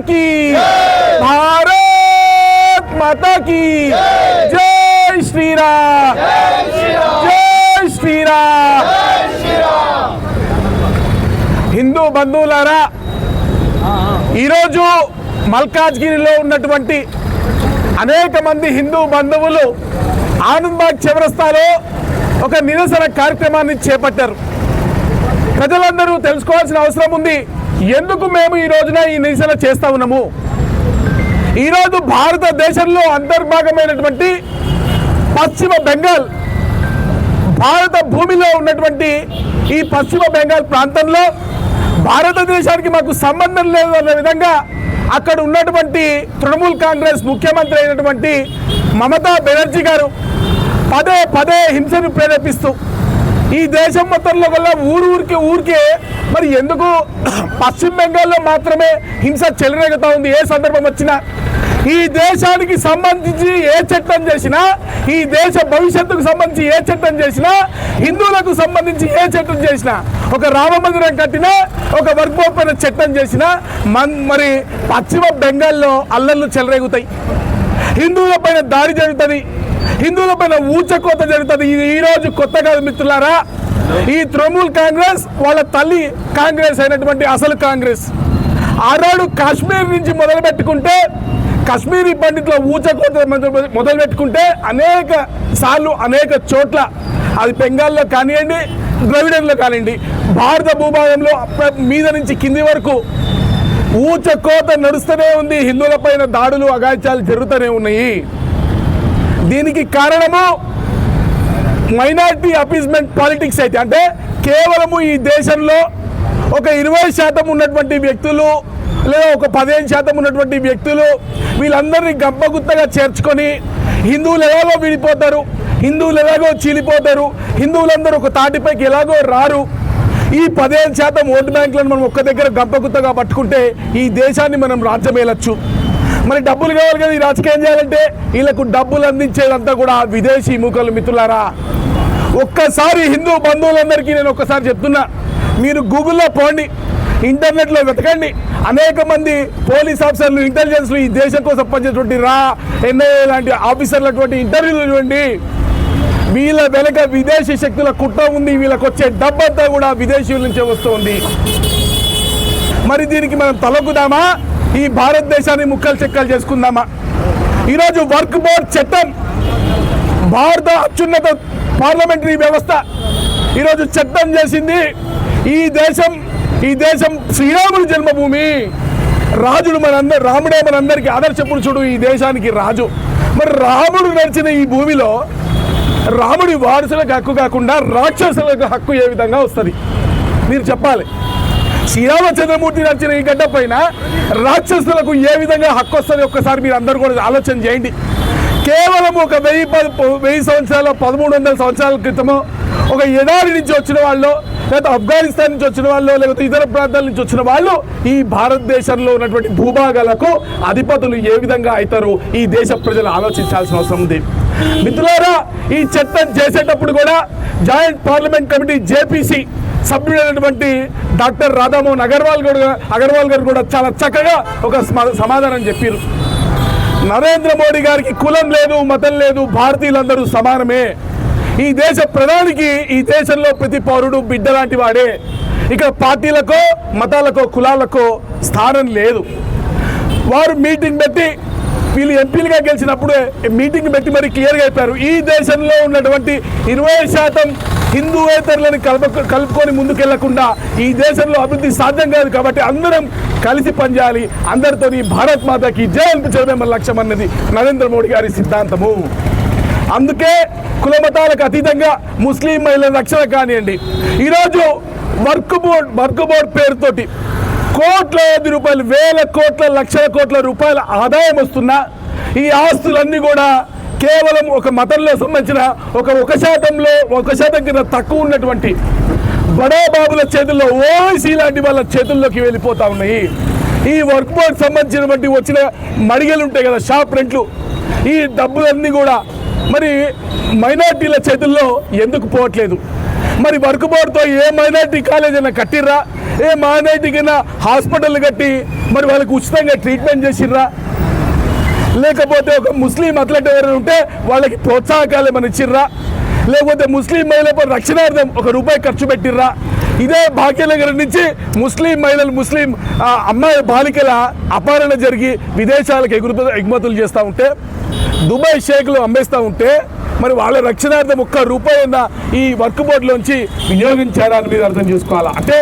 की भारत माता की जय श्री राम जय श्री राम। हिंदू बंधुవులారా ఈరోజు మల్కాజ్గిరిలో ఉన్నటువంటి అనేక మంది హిందూ బంధువులు ఆనందబాగ్ చౌరస్తాలో ఒక నిరసన కార్యక్రమాన్ని చేపట్టారు. ప్రజలందరూ తెలుసుకోవాల్సిన అవసరం ఉంది, ఎందుకు మేము ఈ రోజున ఈ నిరసన చేస్తా ఉన్నాము. ఈరోజు భారతదేశంలో అంతర్భాగమైనటువంటి పశ్చిమ బెంగాల్, భారత భూమిలో ఉన్నటువంటి ఈ పశ్చిమ బెంగాల్ ప్రాంతంలో భారతదేశానికి మాకు సంబంధం లేదు అన్న విధంగా అక్కడ ఉన్నటువంటి తృణమూల్ కాంగ్రెస్ ముఖ్యమంత్రి అయినటువంటి మమతా బెనర్జీ గారు పదే పదే హింసను ప్రేరేపిస్తూ ఈ దేశం మొత్తంలో వల్ల ఊరికే మరి ఎందుకు పశ్చిమ బెంగాల్లో మాత్రమే హింస చెలరేగుతా ఉంది. ఏ సందర్భం వచ్చినా ఈ దేశానికి సంబంధించి ఏ చట్టం చేసినా, ఈ దేశ భవిష్యత్తుకు సంబంధించి ఏ చట్టం చేసినా, హిందువులకు సంబంధించి ఏ చట్టం చేసినా, ఒక రామ మందిరం కట్టినా, ఒక వర్గోపన చట్టం చేసినా మరి పశ్చిమ బెంగాల్లో అల్లర్లు చెలరేగుతాయి. హిందువుల పైన దాడి జరుగుతుంది, హిందువుల పైన ఊచకోత జరుగుతుంది. ఇది ఈరోజు కొత్త కాదు మిత్రులారా. ఈ తృణమూల్ కాంగ్రెస్ వాళ్ళ తల్లి కాంగ్రెస్ అయినటువంటి అసలు కాంగ్రెస్ ఆనాడు కాశ్మీర్ నుంచి మొదలు పెట్టుకుంటే, కాశ్మీరీ పండితుల ఊచకోత మొదలు పెట్టుకుంటే అనేక సార్లు అనేక చోట్ల, అది బెంగాల్లో కానివ్వండి, ద్రవిడంలో కానివ్వండి, భారత భూభాగంలో మీద నుంచి కింది వరకు ఊచకోత నడుస్తూనే ఉంది. హిందువుల పైన దాడులు అగాత్యాలు జరుగుతూనే ఉన్నాయి. దీనికి కారణము మైనారిటీ అపీస్మెంట్ పాలిటిక్స్ అయితే, అంటే కేవలము ఈ దేశంలో ఒక 20% ఉన్నటువంటి వ్యక్తులు లేదా ఒక 15% ఉన్నటువంటి వ్యక్తులు వీళ్ళందరినీ గంపగుత్తగా చేర్చుకొని హిందువులు ఎలాగో విడిపోతారు, హిందువులు ఎలాగో చీలిపోతారు, హిందువులందరూ ఒక తాటిపైకి ఎలాగో రారు. ఈ 15% ఓటు బ్యాంకులను మనం ఒక్క దగ్గర గంపగుత్తగా పట్టుకుంటే ఈ దేశాన్ని మనం రాజ్యమేలచ్చు. మరి డబ్బులు కావాలి కదా, ఈ రాజకీయం చేయాలంటే వీళ్ళకు డబ్బులు అందించేదంతా కూడా విదేశీ మూకలు మిత్రులారా. ఒక్కసారి హిందూ బంధువులందరికీ నేను ఒక్కసారి చెప్తున్నా, మీరు గూగుల్లో పోండి, ఇంటర్నెట్లో వెతకండి. అనేక మంది పోలీస్ ఆఫీసర్లు, ఇంటెలిజెన్స్లు ఈ దేశం కోసం పనిచేటువంటి ఎన్ఐఏ లాంటి ఆఫీసర్లటువంటి ఇంటర్వ్యూలు చూడండి. వీళ్ళ వెనక విదేశీ శక్తుల కుట్ర ఉంది. వీళ్ళకి వచ్చే డబ్బంతా కూడా విదేశీయుల నుంచే వస్తుంది. మరి దీనికి మనం తలొగ్గుదామా? ఈ భారతదేశాన్ని ముక్కలు చెక్కలు చేసుకుందామా? ఈరోజు వర్క్ బోర్డ్ చట్టం, భారత అత్యున్నత పార్లమెంటరీ వ్యవస్థ ఈరోజు చట్టం చేసింది. ఈ దేశం శ్రీరాముడి జన్మభూమి. రాజుడు రాముడే మనందరికీ ఆదర్శపురుషుడు, ఈ దేశానికి రాజు. మరి రాముడు నడిచిన ఈ భూమిలో రాముడి వారసులకు హక్కు కాకుండా రాక్షసులకు హక్కు ఏ విధంగా వస్తుంది మీరు చెప్పాలి. శ్రీరామచంద్రమూర్తి నడిచిన ఈ గడ్డ పైన రాక్షసులకు ఏ విధంగా హక్కు వస్తుంది ఒక్కసారి మీరు అందరూ కూడా ఆలోచన చేయండి. కేవలం ఒక 1000 సంవత్సరాలు, 1300 సంవత్సరాల క్రితమో ఒక ఎడారి నుంచి వచ్చిన వాళ్ళు, లేదా ఆఫ్ఘనిస్తాన్ నుంచి వచ్చిన వాళ్ళు, లేకపోతే ఇతర ప్రాంతాల నుంచి వచ్చిన వాళ్ళు ఈ భారతదేశంలో ఉన్నటువంటి భూభాగాలకు అధిపతులు ఏ విధంగా అవుతారు ఈ దేశ ప్రజలు ఆలోచించాల్సిన అవసరం ఉంది. మిత్రులారా, ఈ చట్టం చేసేటప్పుడు కూడా జాయింట్ పార్లమెంట్ కమిటీ జేపీసీ సభ్యుడైనటువంటి డాక్టర్ రాధామోహన్ అగర్వాల్ గారు కూడా చాలా చక్కగా ఒక సమాధానం చెప్పారు. నరేంద్ర మోడీ గారికి కులం లేదు, మతం లేదు, భారతీయులందరూ సమానమే. ఈ దేశ ప్రధానికి ఈ దేశంలో ప్రతి పౌరుడు బిడ్డ లాంటి వాడే. ఇక్కడ పార్టీలకో, మతాలకో, కులాలకో స్థానం లేదు. వారు మీటింగ్ పెట్టి, వీళ్ళు ఎంపీలుగా గెలిచినప్పుడు మీటింగ్ పెట్టి మరి క్లియర్గా చెప్పారు, ఈ దేశంలో ఉన్నటువంటి 20% హిందూయేతరులను కలుపుకొని ముందుకెళ్లకుండా ఈ దేశంలో అభివృద్ధి సాధ్యం కాదు. కాబట్టి అందరం కలిసి పనిచేయాలి, అందరితో భారత్ మాతకి జై అనిపించడమే మన లక్ష్యం అన్నది నరేంద్ర మోడీ గారి సిద్ధాంతము. అందుకే కులమతాలకు అతీతంగా ముస్లిం మహిళల రక్షణ కానివ్వండి, ఈరోజు వర్క్ బోర్డ్ పేరుతోటి కోట్లాది రూపాయలు, వేల కోట్ల, లక్షల కోట్ల రూపాయల ఆదాయం వస్తున్నా ఈ ఆస్తులన్నీ కూడా కేవలం ఒక మతంలో సంబంధించిన ఒక శాతం కింద తక్కువ ఉన్నటువంటి బడాబాబుల చేతుల్లో, ఓవైసీ లాంటి వాళ్ళ చేతుల్లోకి వెళ్ళిపోతా ఉన్నాయి. ఈ వర్క్ బోర్డ్ సంబంధించినటువంటి వచ్చిన మడిగలు ఉంటాయి కదా, షాప్ రెంట్లు, ఈ డబ్బులన్నీ కూడా మరి మైనార్టీల చేతుల్లో ఎందుకు పోవట్లేదు? మరి వర్క్ బోర్డుతో ఏ మైనార్టీ కాలేజ్ అయినా కట్టిర్రా, ఏ మానైటికైనా హాస్పిటల్ కట్టి మరి వాళ్ళకి ఉచితంగా ట్రీట్మెంట్ చేసిర్రా? లేకపోతే ఒక ముస్లిం అథ్లెట్ ఎవరైనా ఉంటే వాళ్ళకి ప్రోత్సాహకాలు ఏమైనా ఇచ్చిర్రా? లేకపోతే ముస్లిం మహిళలపై రక్షణార్థం ₹1 ఖర్చు పెట్టిర్రా? ఇదే భాగ్యనగర్ నుంచి ముస్లిం మహిళలు ముస్లిం అమ్మాయి బాలికల అపహరణ జరిగి విదేశాలకు ఎగుమతులు చేస్తూ ఉంటే, దుబాయ్ షేక్లు అమ్మేస్తూ ఉంటే మరి వాళ్ళ రక్షణార్థం ₹1 ఈ వర్క్ బోర్డులోంచి వినియోగించారా అని మీరు అర్థం చేసుకోవాలా? అంటే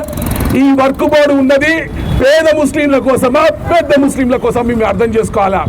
ఈ వర్క్ బోర్డు ఉన్నది పేద ముస్లింల కోసమా, పెద్ద ముస్లింల కోసం మేము అర్థం చేసుకోవాలా?